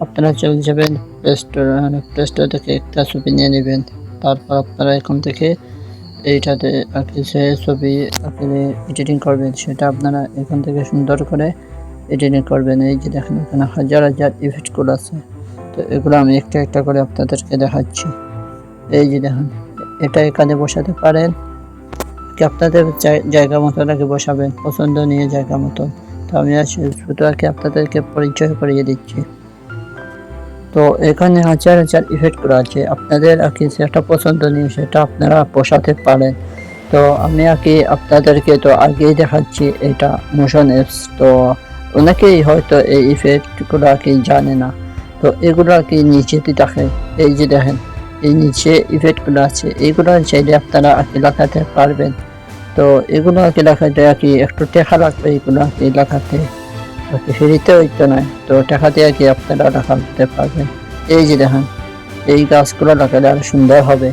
আপনারা চলে যাবেন প্লে স্টোর থেকে একটা ছবি নিয়ে নেবেন। তারপর আপনারা এখান থেকে এইটাতে যে ছবি আপনি এডিটিং করবেন সেটা আপনারা এখান থেকে সুন্দর করে এডিটিং করবেন। এই যে দেখেন এখানে হাজার হাজার ইফেক্টগুলো আছে, তো এগুলো আমি একটা একটা করে আপনাদেরকে দেখাচ্ছি। এই যে দেখেন এটা এখানে বসাতে পারেন, কি আপনাদের জায়গা মতো নাকি বসাবেন, পছন্দ নিয়ে জায়গা মতো। তো আমি শুধু আর কি আপনাদেরকে পরিচয় করিয়ে দিচ্ছি। তো এখানে হাজার হাজার ইফেক্ট করা আছে, আপনাদের আর কি যেটা পছন্দ নিয়ে সেটা আপনারা বসাতে পারেন। তো আমি আর কি আপনাদেরকে তো আগেই দেখাচ্ছি এটা মোশন অ্যাপস। তো অনেকেই হয়তো এই ইফেক্টগুলো আর কি জানে না, তো এগুলো আর কি নিচেতে থাকে। এই যে দেখেন এই নিচে ইফেক্টগুলো আছে, এইগুলো চাইলে আপনারা আর কি লাগাতে পারবেন। তো এগুলো আর কি লাগাতে আর কি একটু টাকা লাগবে, এগুলো আর কি লাগাতে ফ্রিতে হইতো নয়, তো টাকা দিয়ে কি আপনারা লাগাতে পারবেন। এই যে দেখেন এই গাছগুলো লাগালে আরো সুন্দর হবে।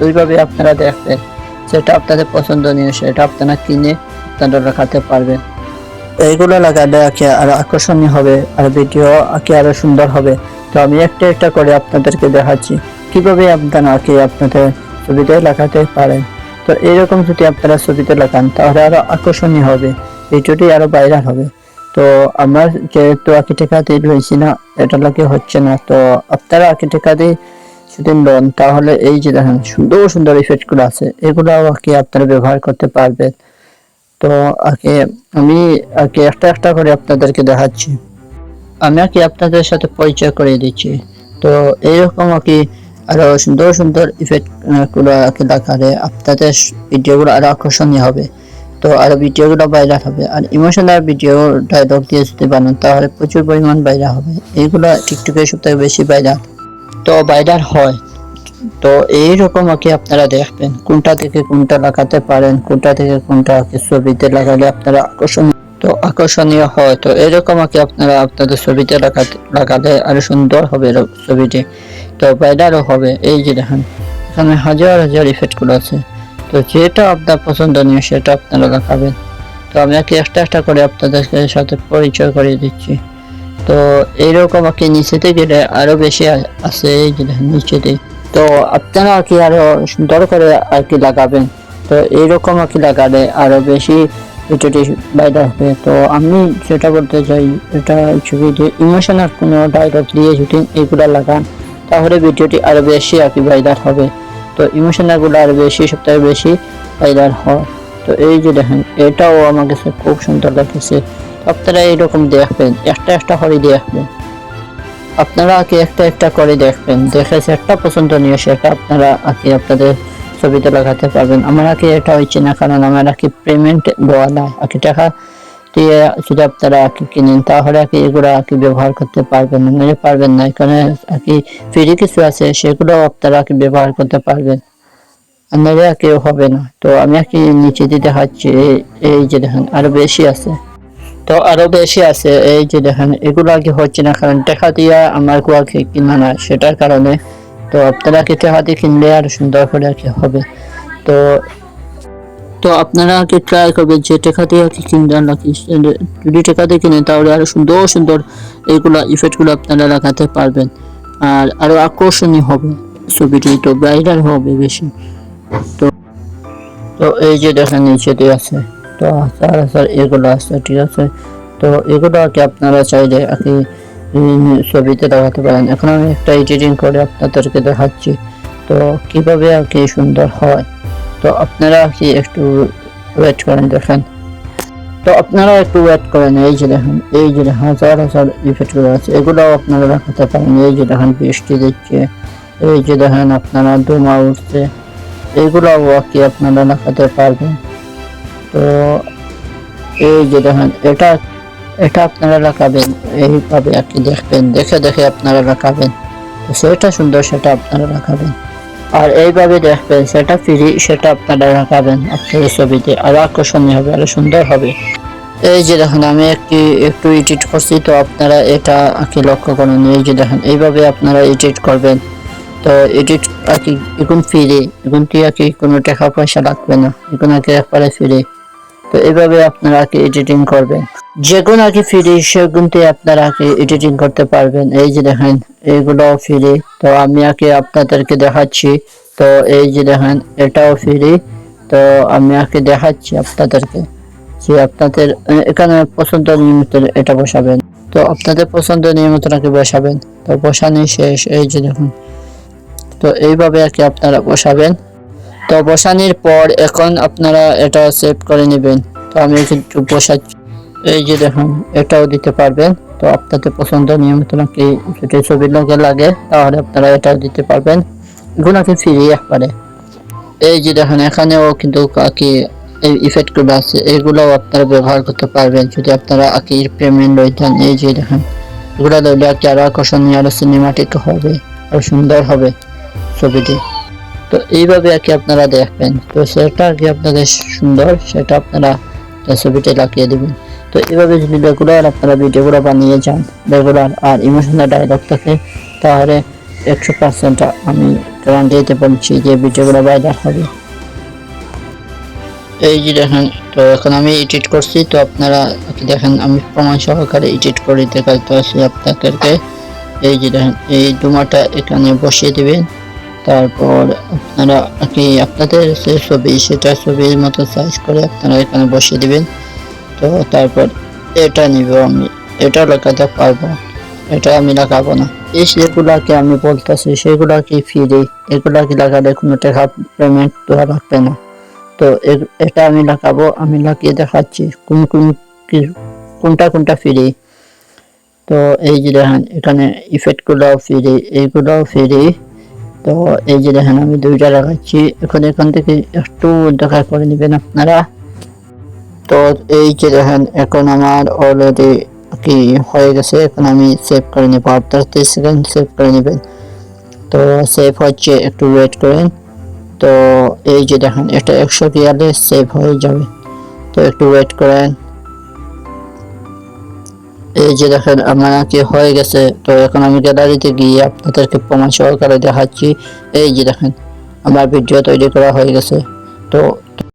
ওইভাবে আপনারা দেখবেন যেটা আপনাদের পছন্দ নিয়ে সেটা আপনারা কিনে আপনারা লাগাতে পারবেন। এইগুলো লাগালে আঁকে আরো আকর্ষণীয় হবে আর ভিডিও আঁকে আরো সুন্দর হবে। তো আমি একটা একটা করে আপনাদেরকে দেখাচ্ছি কিভাবে আপনারা আঁকে আপনাদের ছবিতে লাগাতে পারেন। তো এইরকম যদি আপনারা ছবিতে লাগান তাহলে আরো আকর্ষণীয় হবে, ভিডিওটি আরো ভাইরাল হবে। তো আমার যেহেতু আঁকি টেকা দিয়ে রয়েছি না, এটা লাগে হচ্ছে না। তো আপনারা আঁকি টেকা দিয়ে যদি লোন তাহলে এই যে দেখেন সুন্দর সুন্দর ইফেক্টগুলো আছে, এগুলো আঁকি আপনারা ব্যবহার করতে পারবেন। তো আমি একটা একটা করে আপনাদেরকে দেখাচ্ছি, আমি আপনাদের সাথে পরিচয় করিয়ে দিচ্ছি। তো এইরকম আরো সুন্দর সুন্দর ইফেক্ট গুলো দেখালে আপনাদের ভিডিওগুলো আরো আকর্ষণীয় হবে। তো আরো ভিডিওগুলো ভাইরাল হবে, আর ইমোশনাল ভিডিও ডায়লগ দিয়ে যদি বানান তাহলে প্রচুর পরিমাণ ভাইরাল হবে। এইগুলো টিকটকে সবথেকে বেশি ভাইরাল, তো ভাইরাল হয়। তো এইরকম আপনারা দেখবেন কোনটা থেকে কোনটা লাগাতে পারেন, কোনটা থেকে কোনটা ছবিতে লাগালে আপনারা আকর্ষণীয় হয়। তো এরকম আপনারা আপনাদের ছবিতে লাগালে আরো সুন্দর হবে ছবিটি, তো ভাইরালও হবে। এই যে দেখেন এখানে হাজার হাজার ইফেক্ট গুলো আছে, তো যেটা আপনার পছন্দনীয় সেটা আপনারা লাগাবেন। তো আমি একটা একটা করে আপনাদের সাথে পরিচয় করিয়ে দিচ্ছি। তো এইরকম নিচেতে গেলে আরো বেশি আছে, এই যে দেখেন নিচেতে। তো আপনারা আরো সুন্দর করে লাগাবেন। তো এইরকম লাগালে আরো বেশি ভিডিওটি ভাইরাল হবে। তো আমি যেটা বলতে চাই, এটা ছবিতে ইমোশনাল কোনো ডায়লগ দিয়ে যদি এগুলা লাগান তাহলে ভিডিওটি আরো বেশি ভাইরাল হবে। তো ইমোশনাল গুলো আরো বেশি সবথেকে বেশি ভাইরাল হয়। তো এই যে দেখেন এটাও আমার কাছে খুব সুন্দর লাগছে। আপনারা এইরকম দেখবেন, একটা একটা করে দেখবেন, আপনারা একটা একটা করে দেখবেন, দেখে সেটা পছন্দনীয় সেটা আপনারা আপনাদের ছবিতে লাগাতে পারবেন। আমার এটা হচ্ছে না, কারণ আমার পেমেন্ট দেওয়া নাই, টাকা দিয়ে যদি আপনারা কিনেন তাহলে এগুলো ব্যবহার করতে পারবেন না, পারবেন না। এখানে ফ্রি কিছু আছে সেগুলো আপনারা ব্যবহার করতে পারবেন, আপনারা কেউ হবে না। তো আমি নিচে দিয়ে দেখাচ্ছি, এই যে দেখেন আরো বেশি আছে। তো আরো বেশি আছে, এই যে দেখেন এগুলো হচ্ছে না, কারণ টাকা দিয়ে আমার কিনা না, সেটার কারণে। তো আপনারা টাকা দিয়ে কিনলে আর সুন্দর করে হবে। তো তো আপনারা ট্রাই করবেন যে টাকা দিয়ে কিনবেন নাকি, যদি টাকা দিয়ে কিনেন তাহলে আরো সুন্দর সুন্দর এইগুলা ইফেক্ট গুলো আপনারা লাগাতে পারবেন, আর আরো আকর্ষণীয় হবে ছবিটি, তো ভাইরাল হবে বেশি। তো তো এই যে দেখেন নিচে দিয়ে আছে, তো স্যার এগুলো আছে, ঠিক আছে। তো এগুলো আপনারা চাইলে ছবিতে লাগাতে পারেন। এখন আমি একটা এডিটিং করে আপনাদেরকে দেখাচ্ছি তো কিভাবে সুন্দর হয়। তো আপনারা একটু ওয়েট করেন, দেখেন। তো আপনারা একটু ওয়েট করেন। এই যে দেখেন হাজার হাজার ইফেক্ট গুলো আছে, এগুলো আপনারা লাগাতে পারেন। এই যে দেখেন বৃষ্টি দিচ্ছে, এই যে দেখেন আপনারা ধোঁয়া উঠছে, এইগুলো আপনারা লাগাতে পারবেন। তো এই যে দেখেন এটা আপনারা লাগাবেন, এইভাবে দেখবেন, দেখে দেখে আপনারা লাগাবেন। তো সেটা সুন্দর সেটা আপনারা লাগাবেন, আর এইভাবে দেখবেন সেটা ফ্রি সেটা আপনারা লাগাবেন আপনাদের ছবিতে, আরো আকর্ষণীয় হবে, আরো সুন্দর হবে। এই যে দেখেন আমি একটু এডিট করছি, তো আপনারা এটা লক্ষ্য করুন। এই যে দেখেন এইভাবে আপনারা এডিট করবেন। তো এডিট এখন ফ্রি, এখন কোনো টাকা পয়সা লাগবে না, এখন একবারে ফ্রি। তো এইভাবে আপনারা কি এডিটিং করবেন, যে কোনো কি ফ্রি সেগুনতে আপনারা কি এডিটিং করতে পারবেন। এই যে দেখেন এইগুলো ফ্রি, তো আমি আগে আপনাদেরকে দেখাচ্ছি। তো এই যে দেখেন এটাও ফ্রি, তো আমি আগে দেখাচ্ছি আপনাদেরকে যে আপনাদের এখানে পছন্দ নিয়মিত এটা বসাবেন। তো আপনাদের পছন্দ নিয়মিত নাকি বসাবেন, তো বসানি শেষ। এই যে দেখুন, তো এইভাবে আর কি আপনারা বসাবেন। তো বসানোর পর এখন আপনারা এটা সেভ করে নেবেন। তো আমি একটু বসাচ্ছি। এই যে দেখুন এটাও দিতে পারবেন। তো আপনাদের পছন্দ নিয়মিত নাকি যদি ছবির লগে লাগে তাহলে আপনারা এটাও দিতে পারবেন, এগুলো নাকি ফ্রি একবারে। এই যে দেখেন এখানেও কিন্তু কি এই ইফেক্ট গুলো আছে, এগুলো আপনারা ব্যবহার করতে পারবেন যদি আপনারা আকির পেমেন্ট লইতেন। এই যে দেখেন এগুলো লইলে আর কি আরো আকর্ষণীয়, আরো সিনেমাটিক হবে, আরো সুন্দর হবে ছবিটি। তো এইভাবে আর কি আপনারা দেখবেন, তো সেটা আর কি আপনাদের সুন্দর, সেটা আপনারা ছবিতে লাগিয়ে দেবেন। তো এইভাবে যদি রেগুলার আপনারা ভিডিওগুলো বানিয়ে যান রেগুলার আর ইমোশনাল ডায়লগ থাকে, তাহলে 100% আমি গ্যারান্টি দিতে বলছি যে ভিডিওগুলো ভাইরাল হবে। এই যে দেখেন, তো এখন আমি এডিট করছি, তো আপনারা দেখেন আমি প্রমাণ সহকারে এডিট করে দেখাতে আসি আপনাদেরকে। এই যে দেখেন এই ডুমাটা এখানে বসিয়ে দিবেন, তারপর আপনারা কি আপনাদের যে ছবি সেটা ছবির মতো সাইজ করে আপনারা এখানে বসিয়ে দিবেন। তো তারপর এটা নিব, আমি এটা লাগাতে পারবো, এটা আমি লাগাবো না। এই যেগুলাকে আমি বলতেছি সেগুলা কি ফ্রি, এগুলা কি লাগালে কোনো টাকা পেমেন্ট তো লাগবে না। তো এটা আমি লাগাবো, আমি লাগিয়ে দেখাচ্ছি কোনটা কোনটা ফ্রি। তো এই যে দেখেন এখানে ইফেক্ট গুলাও ফ্রি, এইগুলাও ফ্রি। তো এই যে দেখেন আমি দুইটা লাগাচ্ছি, এখন এখান থেকে একটু দেখা করে নেবেন আপনারা। তো এই যে দেখেন এখন আমার অলরেডি কি হয়ে গেছে, এখন আমি সেভ করে নেব, আপনার 30 সেকেন্ড সেভ করে নেবেন। তো সেভ হচ্ছে, একটু ওয়েট করেন। তো এই যে দেখেন এটা 100 রিয়ালে সেভ হয়ে যাবে, তো একটু ওয়েট করেন। এই যে দেখেন আমার কি হয়ে গেছে। তো এখন আমি গ্যালারিতে গিয়ে আপনাদেরকে প্রমাণ সহকারে দেখাচ্ছি। এই যে দেখেন আমার ভিডিও তৈরি করা হয়ে গেছে। তো